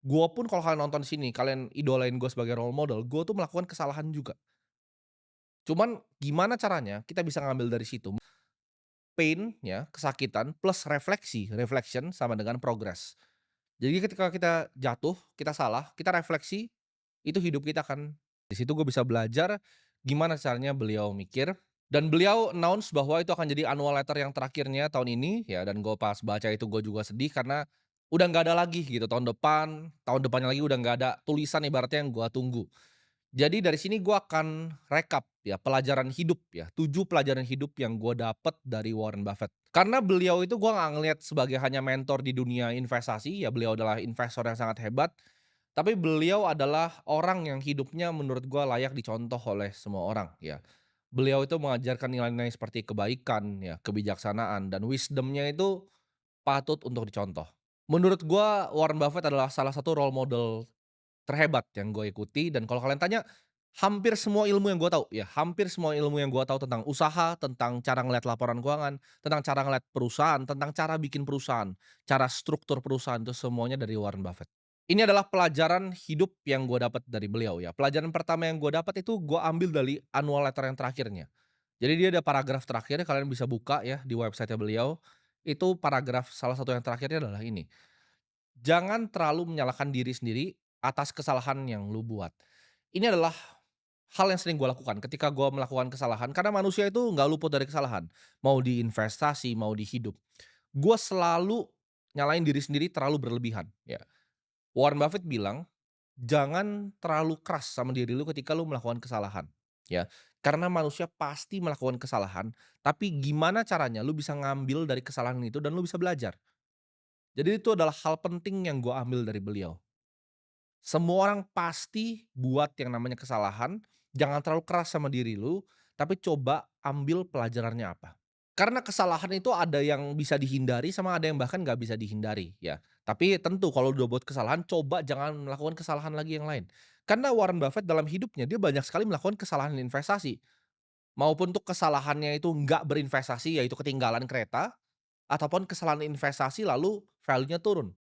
Gua pun kalau kalian nonton sini, kalian idolain gue sebagai role model, gue tuh melakukan kesalahan juga. Cuman gimana caranya kita bisa ngambil dari situ, pain ya, kesakitan plus refleksi, reflection sama dengan progress. Jadi ketika kita jatuh, kita salah, kita refleksi, itu hidup kita kan. Di situ gue bisa belajar gimana caranya beliau mikir, dan beliau announce bahwa itu akan jadi annual letter yang terakhirnya tahun ini ya, dan gue pas baca itu gue juga sedih karena udah nggak ada lagi gitu tahun depannya lagi udah nggak ada tulisan ibaratnya yang gue tunggu. Jadi dari sini gue akan rekap ya pelajaran hidup ya, 7 pelajaran hidup yang gue dapet dari Warren Buffett. Karena beliau itu gue nggak ngelihat sebagai hanya mentor di dunia investasi, ya beliau adalah investor yang sangat hebat, tapi beliau adalah orang yang hidupnya menurut gue layak dicontoh oleh semua orang ya. Beliau itu mengajarkan nilai-nilai seperti kebaikan ya, kebijaksanaan dan wisdom-nya itu patut untuk dicontoh. Menurut gue Warren Buffett adalah salah satu role model terhebat yang gue ikuti, dan kalau kalian tanya, hampir semua ilmu yang gue tahu ya, hampir semua ilmu yang gue tahu tentang usaha, tentang cara ngelihat laporan keuangan, tentang cara ngelihat perusahaan, tentang cara bikin perusahaan, cara struktur perusahaan, itu semuanya dari Warren Buffett. Ini adalah pelajaran hidup yang gue dapat dari beliau ya. Pelajaran pertama yang gue dapat itu gue ambil dari annual letter yang terakhirnya. Jadi dia ada paragraf terakhirnya, kalian bisa buka ya di website-nya beliau, itu paragraf salah satu yang terakhirnya adalah ini, "Jangan terlalu menyalahkan diri sendiri atas kesalahan yang lu buat." Ini adalah hal yang sering gue lakukan ketika gue melakukan kesalahan, karena manusia itu nggak luput dari kesalahan. Mau di investasi, mau di hidup. Gue selalu nyalain diri sendiri terlalu berlebihan, ya. Warren Buffett bilang, "Jangan terlalu keras sama diri lu ketika lu melakukan kesalahan." Ya, karena manusia pasti melakukan kesalahan, tapi gimana caranya lu bisa ngambil dari kesalahan itu dan lu bisa belajar. Jadi itu adalah hal penting yang gue ambil dari beliau. Semua orang pasti buat yang namanya kesalahan, jangan terlalu keras sama diri lu, tapi coba ambil pelajarannya apa. Karena kesalahan itu ada yang bisa dihindari sama ada yang bahkan nggak bisa dihindari, ya. Tapi tentu kalau udah buat kesalahan, coba jangan melakukan kesalahan lagi yang lain. Karena Warren Buffett dalam hidupnya, dia banyak sekali melakukan kesalahan investasi, maupun tuh kesalahannya itu nggak berinvestasi, yaitu ketinggalan kereta, ataupun kesalahan investasi lalu value-nya turun.